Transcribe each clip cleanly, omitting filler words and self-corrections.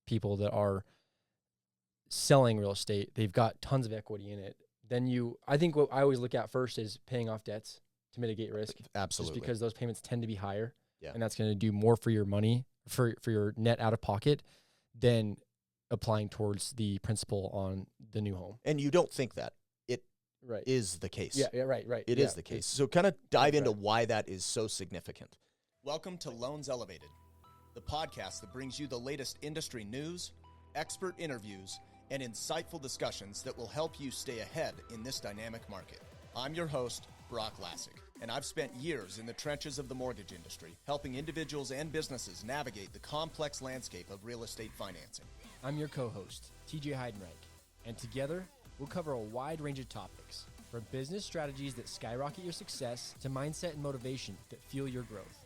people that are selling real estate. They've got tons of equity in it. Then I think what I always look at first is paying off debts to mitigate risk. Absolutely. Just because those payments tend to be higher. Yeah. And that's going to do more for your money, for your net out of pocket than applying towards the principal on the new home. And you don't think that. It right. is the case. Yeah, right. It is the case. So kind of dive into why that is so significant. Welcome to Loans Elevated, the podcast that brings you the latest industry news, expert interviews, and insightful discussions that will help you stay ahead in this dynamic market. I'm your host, Brock Lassick, and I've spent years in the trenches of the mortgage industry, helping individuals and businesses navigate the complex landscape of real estate financing. I'm your co-host, TJ Heidenreich, and together we'll cover a wide range of topics, from business strategies that skyrocket your success to mindset and motivation that fuel your growth.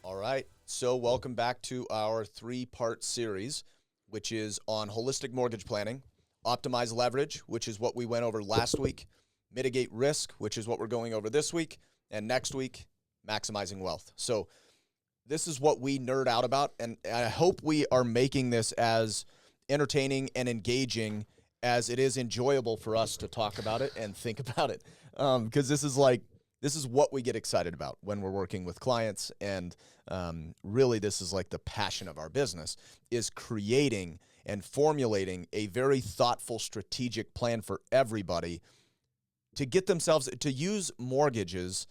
All right, so welcome back to our 3-part series, which is on holistic mortgage planning, optimize leverage, which is what we went over last week, mitigate risk, which is what we're going over this week, and next week, maximizing wealth. So this is what we nerd out about, and I hope we are making this as entertaining and engaging as it is enjoyable for us to talk about it and think about it, because this is what we get excited about when we're working with clients, and really this is like the passion of our business, is creating and formulating a very thoughtful strategic plan for everybody to get themselves to use mortgages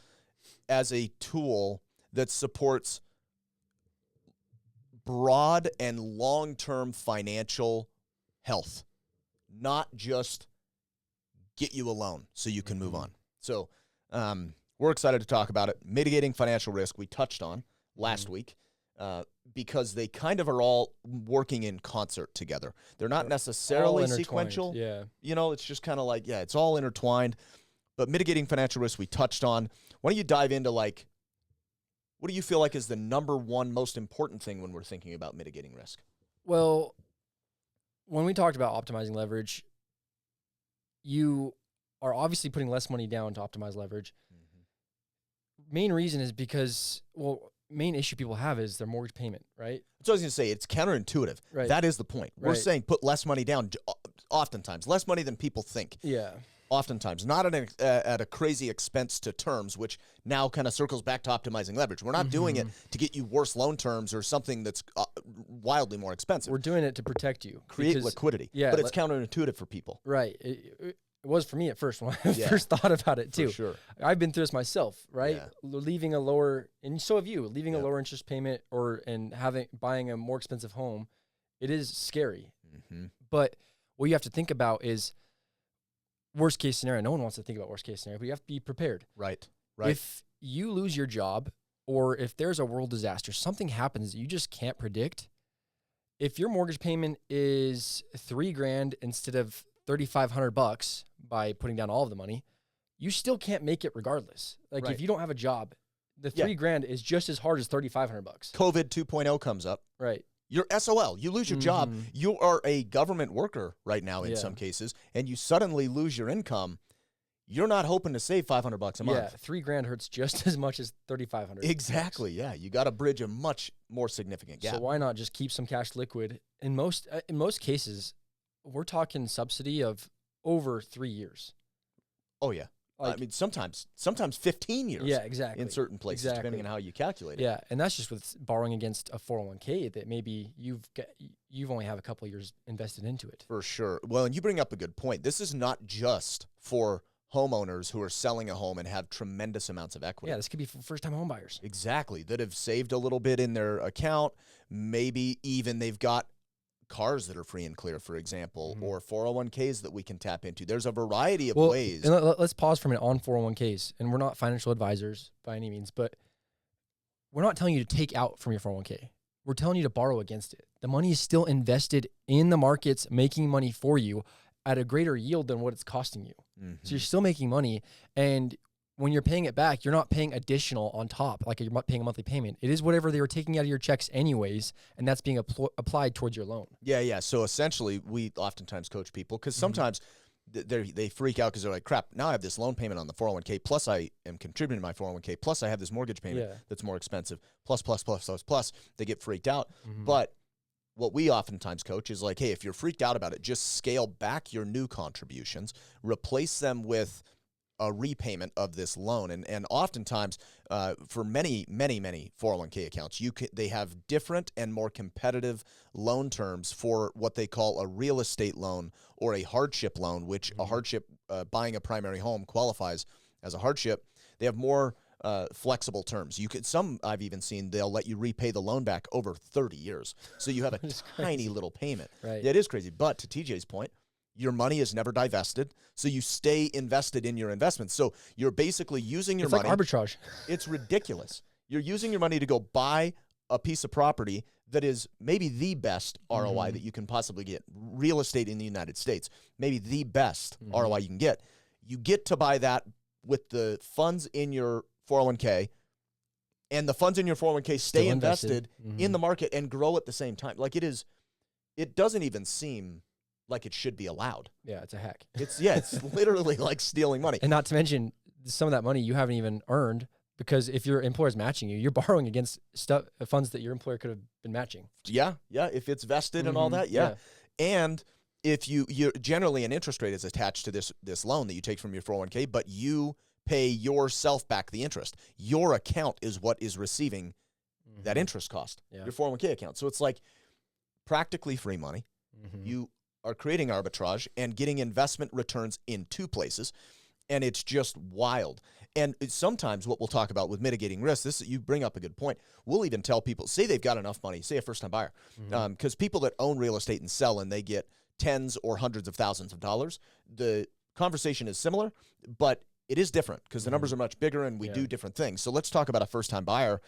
as a tool that supports broad and long-term financial health, not just get you a loan so you can move on. So we're excited to talk about it. Mitigating financial risk we touched on last week because they kind of are all working in concert together. They're not necessarily sequential. Yeah. You know, it's just kind of like, it's all intertwined. But mitigating financial risk we touched on. Why don't you dive into what do you feel like is the number one most important thing when we're thinking about mitigating risk? Well, when we talked about optimizing leverage, you are obviously putting less money down to optimize leverage. Mm-hmm. Main reason is because, main issue people have is their mortgage payment, right? That's what I was going to say. It's counterintuitive. Right. That is the point. We're saying put less money down, oftentimes. Less money than people think. Yeah. Oftentimes. Not at a crazy expense to terms, which now kind of circles back to optimizing leverage. We're not doing it to get you worse loan terms or something that's wildly more expensive. We're doing it to protect you. Create liquidity. Yeah, but it's counterintuitive for people. Right. It was for me at first when I first thought about it too. For sure. I've been through this myself, right? Yeah. Leaving a lower, and so have you, leaving a lower interest payment and buying a more expensive home. It is scary. Mm-hmm. But what you have to think about is worst case scenario. No one wants to think about worst case scenario, but you have to be prepared. Right. If you lose your job or if there's a world disaster, something happens that you just can't predict. If your mortgage payment is $3,000 instead of $3,500 by putting down all of the money, you still can't make it regardless. If you don't have a job, the $3,000 is just as hard as $3,500. COVID 2.0 comes up. Right. You're SOL. You lose your job. You are a government worker right now in some cases, and you suddenly lose your income. You're not hoping to save $500 a month. Yeah, $3,000 hurts just as much as $3,500. Exactly. Yeah, you got to bridge a much more significant gap. So why not just keep some cash liquid? In most cases, we're talking subsidy of over 3 years. Oh yeah. I mean, sometimes 15 years. Yeah, exactly. In certain places, depending on how you calculate it. Yeah, and that's just with borrowing against a 401k that maybe you've only have a couple of years invested into it. For sure. Well, and you bring up a good point. This is not just for homeowners who are selling a home and have tremendous amounts of equity. Yeah, this could be for first-time homebuyers. Exactly, that have saved a little bit in their account. Maybe even they've got cars that are free and clear, for example, or 401ks that we can tap into. There's a variety of ways. And let's pause for a minute on 401ks. And we're not financial advisors by any means, but we're not telling you to take out from your 401k. We're telling you to borrow against it. The money is still invested in the markets, making money for you at a greater yield than what it's costing you. Mm-hmm. So you're still making money, and when you're paying it back, you're not paying additional on top, like you're paying a monthly payment. It is whatever they were taking out of your checks anyways, and that's being applied towards your loan. Yeah. So essentially, we oftentimes coach people because sometimes they freak out because they're like, crap, now I have this loan payment on the 401k, plus I am contributing to my 401k, plus I have this mortgage payment that's more expensive, plus. They get freaked out. Mm-hmm. But what we oftentimes coach is like, hey, if you're freaked out about it, just scale back your new contributions, replace them with a repayment of this loan. And oftentimes, for many 401k accounts, they have different and more competitive loan terms for what they call a real estate loan or a hardship loan, which a hardship, buying a primary home qualifies as a hardship. They have more flexible terms. Some I've even seen, they'll let you repay the loan back over 30 years. So you have a tiny little payment. Right. It is crazy. But to TJ's point, your money is never divested, so you stay invested in your investments. So you're basically using your money. It's like arbitrage. It's ridiculous. You're using your money to go buy a piece of property that is maybe the best ROI that you can possibly get. Real estate in the United States, maybe the best ROI you can get. You get to buy that with the funds in your 401k, and the funds in your 401k stay invested in the market and grow at the same time. Like it doesn't even seem like it should be allowed. Yeah, it's a hack. It's literally like stealing money. And not to mention some of that money you haven't even earned, because if your employer's matching you, you're borrowing against funds that your employer could have been matching. Yeah, if it's vested and all that, yeah. And if you're generally, an interest rate is attached to this loan that you take from your 401k, but you pay yourself back the interest. Your account is what is receiving that interest cost, your 401k account. So it's like practically free money. You are creating arbitrage and getting investment returns in two places, and it's just wild. And sometimes what we'll talk about with mitigating risk, you bring up a good point. We'll even tell people, say they've got enough money, say a first-time buyer, because people that own real estate and sell and they get tens or hundreds of thousands of dollars, the conversation is similar, but it is different because the numbers are much bigger and we do different things. So let's talk about a first-time buyer.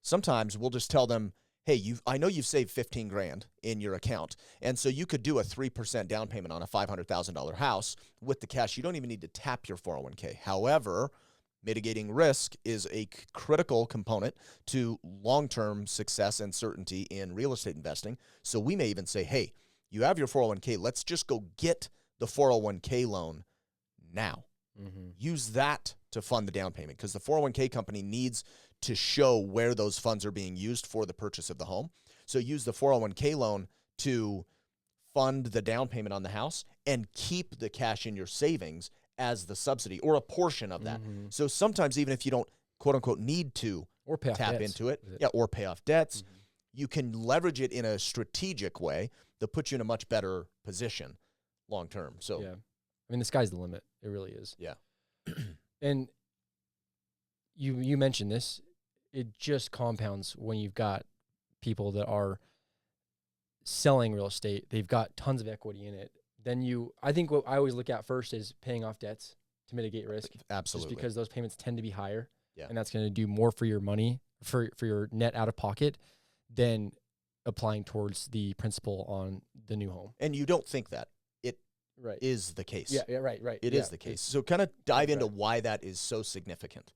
Sometimes we'll just tell them, hey, I know you've saved $15,000 in your account, and so you could do a 3% down payment on a $500,000 house with the cash. You don't even need to tap your 401k. However, mitigating risk is a critical component to long-term success and certainty in real estate investing. So we may even say, hey, you have your 401k. Let's just go get the 401k loan now. Use that to fund the down payment, because the 401k company needs to show where those funds are being used for the purchase of the home. So use the 401k loan to fund the down payment on the house and keep the cash in your savings as the subsidy or a portion of that. So sometimes even if you don't, quote unquote, need to or pay off tap debts into it, or pay off debts, you can leverage it in a strategic way that puts you in a much better position long term. So, I mean, the sky's the limit. It really is. Yeah. And you mentioned this. It just compounds when you've got people that are selling real estate. They've got tons of equity in it. Then I think what I always look at first is paying off debts to mitigate risk. Absolutely. Just because those payments tend to be higher. Yeah. And that's going to do more for your money, for your net out of pocket, than applying towards the principal on the new home. And you don't think that. Right. Is the case. Yeah, right. It is the case. So kind of dive into why that is so significant.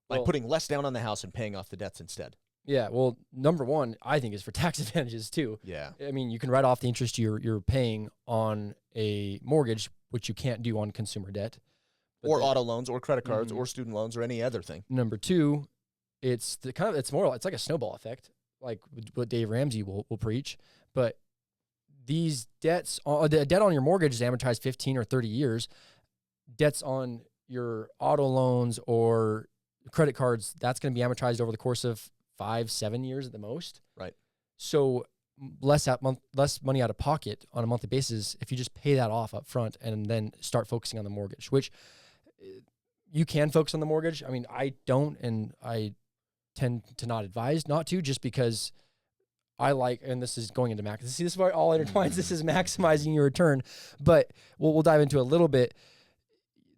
By putting less down on the house and paying off the debts instead. Yeah, well, number one, I think, is for tax advantages too. Yeah. I mean, you can write off the interest you're paying on a mortgage, which you can't do on consumer debt. Or auto loans or credit cards or student loans or any other thing. Number two, it's like a snowball effect, like what Dave Ramsey will preach. But these debts, the debt on your mortgage is amortized 15 or 30 years. Debts on your auto loans or credit cards, that's going to be amortized over the course of 5-7 years at the most. Right. So less money out of pocket on a monthly basis if you just pay that off up front and then start focusing on the mortgage, which you can focus on the mortgage. I mean, I don't, and I tend to not advise not to, just because I like, and this is going into max. See, this is where it all intertwines. This is maximizing your return. But we'll dive into a little bit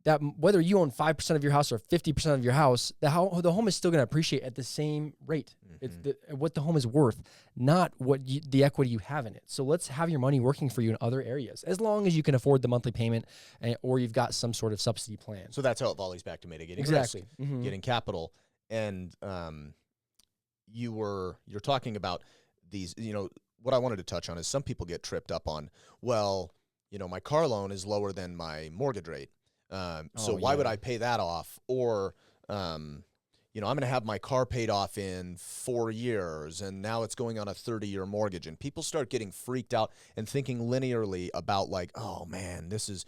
that whether you own 5% of your house or 50% of your house, the home is still going to appreciate at the same rate. It's what the home is worth, not the equity you have in it. So let's have your money working for you in other areas, as long as you can afford the monthly payment, or you've got some sort of subsidy plan. So that's how it volleys back to mitigating risk, getting capital. And you're talking about these, what I wanted to touch on is some people get tripped up on, my car loan is lower than my mortgage rate. So why would I pay that off? Or, I'm going to have my car paid off in 4 years, and now it's going on a 30-year mortgage. And people start getting freaked out and thinking linearly about like, oh man, this is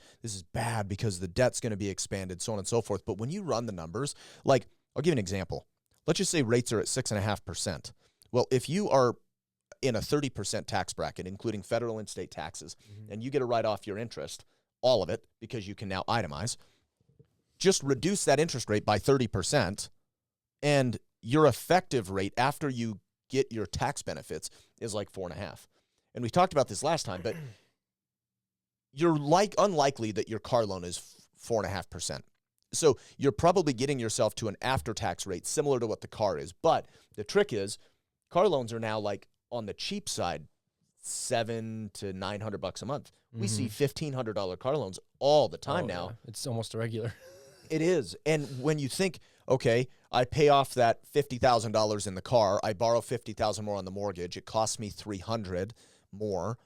bad because the debt's going to be expanded, so on and so forth. But when you run the numbers, like I'll give you an example. Let's just say rates are at 6.5%. Well, if you are in a 30% tax bracket, including federal and state taxes, and you get to write off your interest, all of it, because you can now itemize, just reduce that interest rate by 30%. And your effective rate after you get your tax benefits is like 4.5%. And we talked about this last time, but you're unlikely that your car loan is 4.5%. So you're probably getting yourself to an after-tax rate similar to what the car is. But the trick is, car loans are now like on the cheap side, $700 to $900 a month. We see $1,500 car loans all the time now. Yeah. It's almost a regular. It is. And when you think, okay, I pay off that $50,000 in the car, I borrow $50,000 more on the mortgage, it costs me $300 more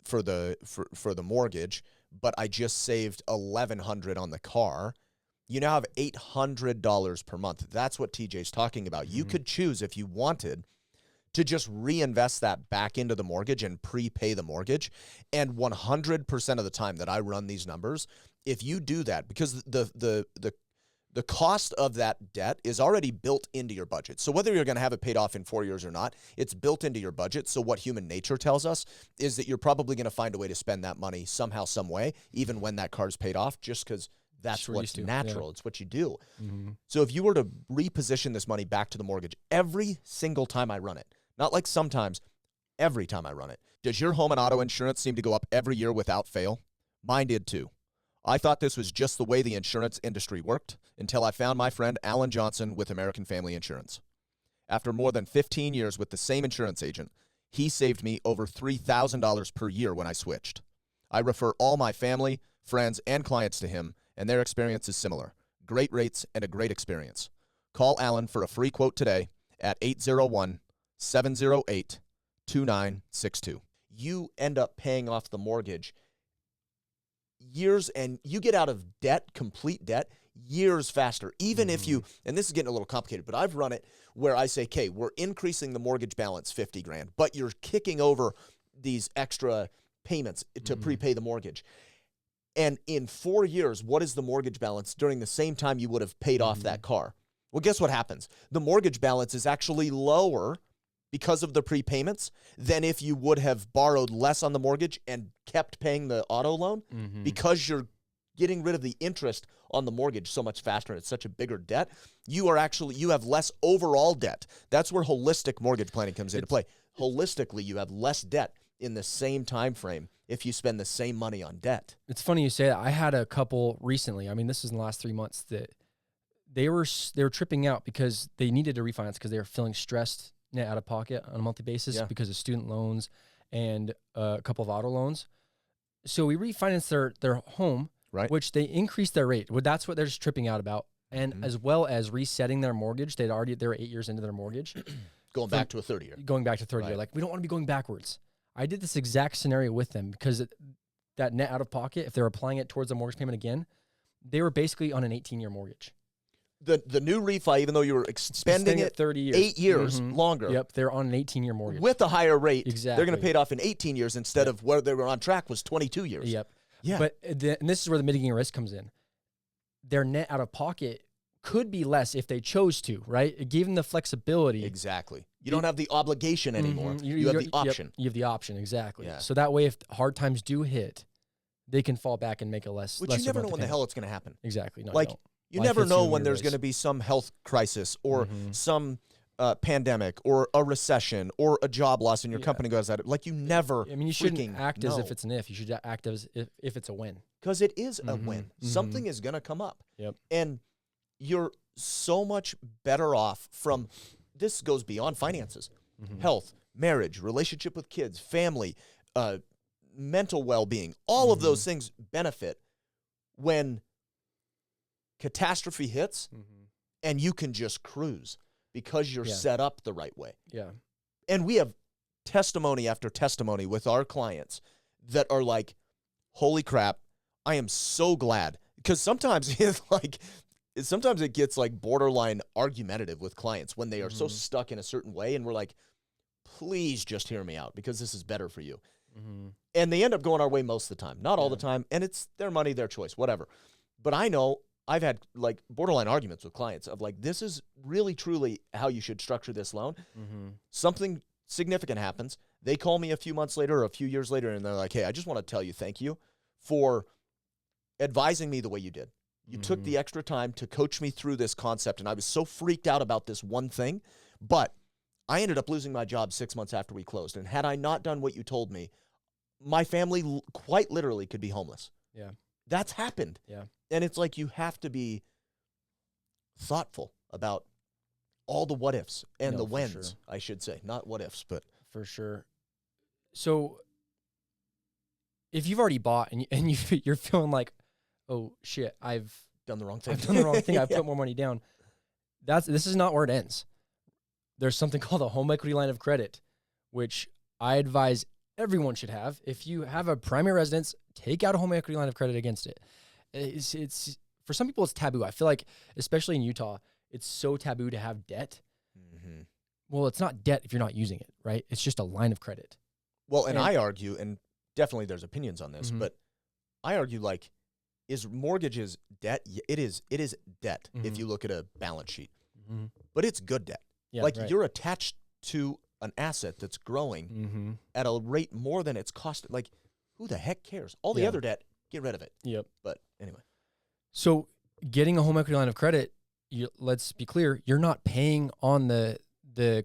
for the mortgage, but I just saved $1,100 on the car. You now have $800 per month. That's what TJ's talking about. You could choose, if you wanted, to just reinvest that back into the mortgage and prepay the mortgage. And 100% of the time that I run these numbers, if you do that, because the cost of that debt is already built into your budget. So whether you're going to have it paid off in 4 years or not, it's built into your budget. So what human nature tells us is that you're probably going to find a way to spend that money somehow, some way, even when that car's paid off, just because that's what's natural. Yeah. It's what you do. So if you were to reposition this money back to the mortgage every single time I run it, not like sometimes, every time I run it, does your home and auto insurance seem to go up every year without fail? Mine did too. I thought this was just the way the insurance industry worked until I found my friend Alan Johnson with American Family Insurance. After more than 15 years with the same insurance agent, he saved me over $3,000 per year when I switched. I refer all my family, friends, and clients to him, and their experience is similar. Great rates and a great experience. Call Alan for a free quote today at 801-708-2962. You end up paying off the mortgage years, and you get out of debt, complete debt, years faster. Even if you, and this is getting a little complicated, but I've run it where I say, okay, we're increasing the mortgage balance $50,000, but you're kicking over these extra payments to prepay the mortgage. And in 4 years, what is the mortgage balance during the same time you would have paid off that car? Well, guess what happens? The mortgage balance is actually lower because of the prepayments than if you would have borrowed less on the mortgage and kept paying the auto loan, because you're getting rid of the interest on the mortgage so much faster and it's such a bigger debt. You have less overall debt. That's where holistic mortgage planning comes into play. Holistically, you have less debt in the same time frame if you spend the same money on debt. It's funny you say that. I had a couple recently. I mean, this is in the last 3 months that they were tripping out because they needed to refinance because they were feeling stressed net out of pocket on a monthly basis because of student loans and a couple of auto loans. So we refinanced their home, right, which they increased their rate. Well, that's what they're just tripping out about. And as well as resetting their mortgage. They were 8 years into their mortgage. Going back to a 30 year. Going back to 30 year. Like, we don't want to be going backwards. I did this exact scenario with them because that net out of pocket, if they're applying it towards the mortgage payment again, they were basically on an 18-year mortgage. The new refi, even though you were extending it 30 years. 8 years longer. Yep, they're on an 18-year mortgage. With a higher rate, exactly. They're going to pay it off in 18 years instead of where they were on track was 22 years. Yep. Yeah. But and this is where the mitigating risk comes in. Their net out of pocket could be less if they chose to, right? It gave them the flexibility. Exactly. You don't have the obligation anymore. You have the option. Yep, you have the option, exactly. Yeah. So that way, if hard times do hit, they can fall back and make a less. Which you never know when the hell it's going to happen. Exactly. No, like, you never know when there's going to be some health crisis or some pandemic or a recession or a job loss and your company goes out. Like, you never. I mean, you shouldn't act as if it's an if. You should act as if it's a win. Because it is a win. Something is going to come up. Yep. And you're so much better off from. This goes beyond finances, health, marriage, relationship with kids, family, mental well-being. All of those things benefit when catastrophe hits and you can just cruise because you're set up the right way. Yeah. And we have testimony after testimony with our clients that are like, holy crap, I am so glad. Because sometimes it's like, sometimes it gets like borderline argumentative with clients when they are so Mhm. stuck in a certain way, and we're like, please just hear me out because this is better for you. Mhm. And they end up going our way most of the time, not all the Yeah. time, and it's their money, their choice, whatever. But I know I've had like borderline arguments with clients of like, this is really truly how you should structure this loan. Mhm. Something significant happens. They call me a few months later or a few years later, and they're like, hey, I just want to tell you thank you for advising me the way you did. You took the extra time to coach me through this concept, and I was so freaked out about this one thing, but I ended up losing my job 6 months after we closed. And had I not done what you told me, my family quite literally could be homeless. Yeah. That's happened. Yeah. And it's like you have to be thoughtful about all the what ifs and No, the for whens, sure. I should say. Not what ifs, but For sure. So if you've already bought and you're feeling like, oh shit, I've done the wrong thing. done the wrong thing. I've Yeah. put more money down. This is not where it ends. There's something called a home equity line of credit, which I advise everyone should have. If you have a primary residence, take out a home equity line of credit against it. It's for some people it's taboo. I feel like, especially in Utah, it's so taboo to have debt. Mm-hmm. Well, it's not debt if you're not using it, right? It's just a line of credit. Well, and And- I argue, and definitely there's opinions on this, Mhm. but I argue like, is mortgages debt? It is debt if Mhm. you look at a balance sheet, Mm-hmm. but it's good debt. Yeah, like right. you're attached to an asset that's growing Mm-hmm. at a rate more than it's cost. Like, who the heck cares? All the Yeah. other debt, get rid of it. Yep. But anyway. So getting a home equity line of credit, let's be clear, you're not paying on the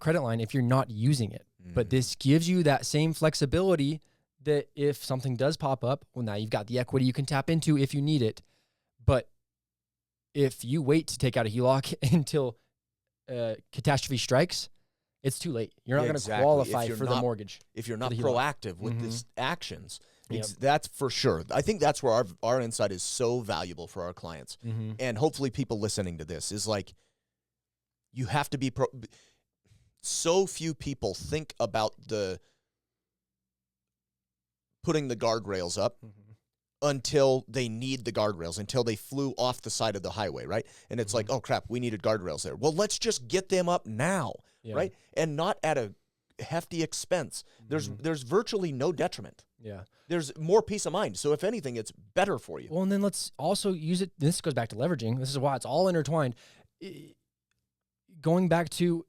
credit line if you're not using it. But this gives you that same flexibility that if something does pop up, well, now you've got the equity you can tap into if you need it. But if you wait to take out a HELOC until catastrophe strikes, it's too late. You're not Yeah, going to exactly. qualify If you're for the not- mortgage. if you're not the HELOC. proactive with Mhm. these actions, Yep. that's for sure. I think that's where our insight is so valuable for our clients. Mm-hmm. And hopefully people listening to this is like, you have to be so few people think about putting the guardrails up until they need the guardrails, until they flew off the side of the highway, right? And it's like, oh crap, we needed guardrails there. Well, let's just get them up now, Yeah. right? And not at a hefty expense. There's virtually no detriment. Yeah. There's more peace of mind. So if anything, it's better for you. Well, and then let's also use it. This goes back to leveraging. This is why it's all intertwined. Going back to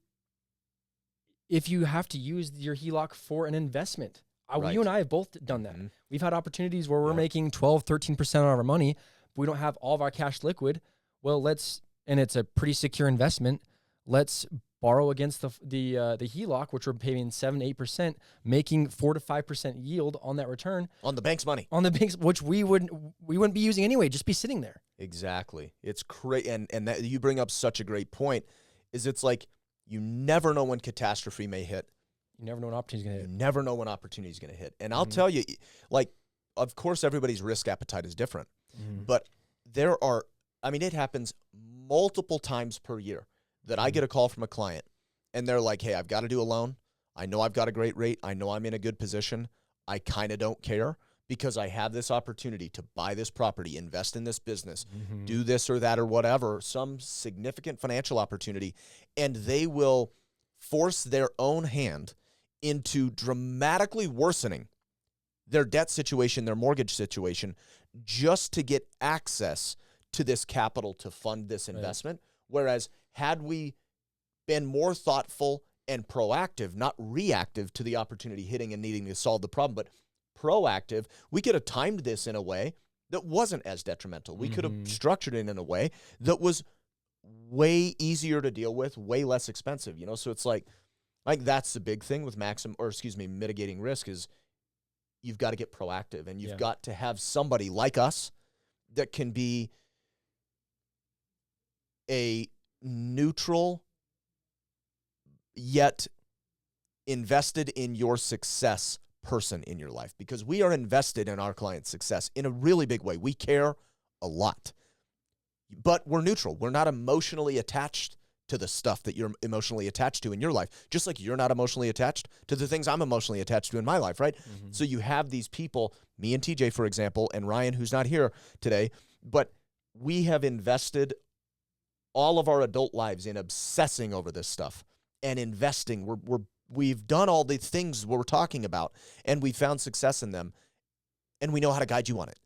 if you have to use your HELOC for an investment. Right. You and I have both done that. Mhm. We've had opportunities where we're Yeah. making 12, 13% of our money, but we don't have all of our cash liquid. Well, and it's a pretty secure investment. Let's borrow against the HELOC, which we're paying 7, 8%, making 4 to 5% yield on that return On the bank's money. on the banks, which we wouldn't be using anyway, just be sitting there. Exactly. It's great. And that you bring up such a great point is it's like, you never know when catastrophe may hit. You never know when opportunity's going to You hit. never know when opportunity is going to hit. And I'll tell you, like, of course, everybody's risk appetite is different, but it happens multiple times per year that I get a call from a client and they're like, hey, I've got to do a loan. I know I've got a great rate. I know I'm in a good position. I kind of don't care because I have this opportunity to buy this property, invest in this business, do this or that or whatever, some significant financial opportunity, and they will force their own hand into dramatically worsening their debt situation, their mortgage situation, just to get access to this capital to fund this investment. Whereas had we been more thoughtful and proactive, not reactive to the opportunity hitting and needing to solve the problem, but proactive, we could have timed this in a way that wasn't as detrimental. We could have structured it in a way that was way easier to deal with, way less expensive, So it's like that's the big thing with mitigating risk is you've got to get proactive and you've got to have somebody like us that can be a neutral yet invested in your success person in your life, because we are invested in our client's success in a really big way. We care a lot, but we're neutral. We're not emotionally attached to the stuff that you're emotionally attached to in your life, just like you're not emotionally attached to the things I'm emotionally attached to in my life, right? So you have these people, me and TJ, for example, and Ryan, who's not here today, but we have invested all of our adult lives in obsessing over this stuff and investing. We've done all the things we're talking about, and we found success in them, and we know how to guide you on it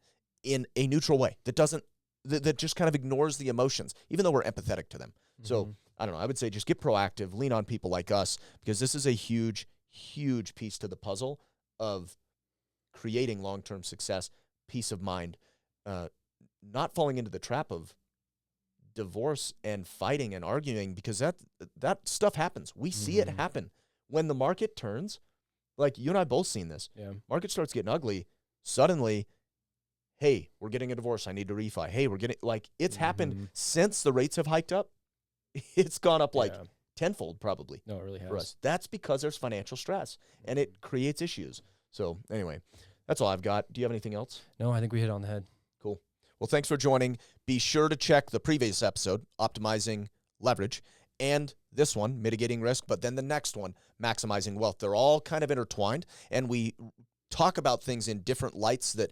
in a neutral way that just kind of ignores the emotions, even though we're empathetic to them. So I don't know. I would say just get proactive, lean on people like us, because this is a huge, huge piece to the puzzle of creating long-term success, peace of mind, not falling into the trap of divorce and fighting and arguing, because that stuff happens. We see it happen. When the market turns, like you and I both seen this, market starts getting ugly, suddenly, hey, we're getting a divorce, I need to refi. Hey, we're getting, like, it's happened since the rates have hiked up. It's gone up like tenfold probably. No, it really has. For us. That's because there's financial stress, and it creates issues. So anyway, that's all I've got. Do you have anything else? No, I think we hit it on the head. Cool. Well, thanks for joining. Be sure to check the previous episode, Optimizing Leverage, and this one, Mitigating Risk, but then the next one, Maximizing Wealth. They're all kind of intertwined, and we talk about things in different lights that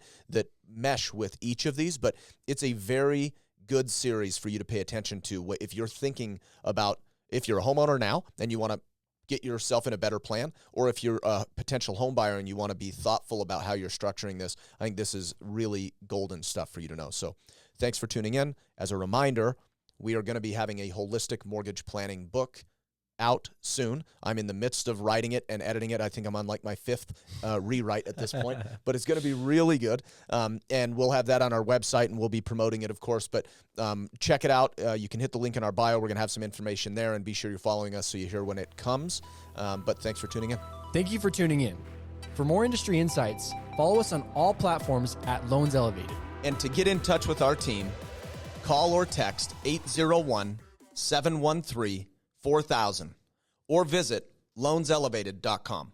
mesh with each of these, but it's a very good series for you to pay attention to if you're thinking about, if you're a homeowner now and you want to get yourself in a better plan, or if you're a potential home buyer and you want to be thoughtful about how you're structuring this. I think this is really golden stuff for you to know. So thanks for tuning in. As a reminder, we are going to be having a holistic mortgage planning book out soon. I'm in the midst of writing it and editing it. I think I'm on like my fifth rewrite at this point, but it's going to be really good. And we'll have that on our website, and we'll be promoting it, of course. But check it out. You can hit the link in our bio. We're going to have some information there, and be sure you're following us so you hear when it comes. But thanks for tuning in. Thank you for tuning in. For more industry insights, follow us on all platforms at Loans Elevated. And to get in touch with our team, call or text 801-713-4000 or visit loanselevated.com.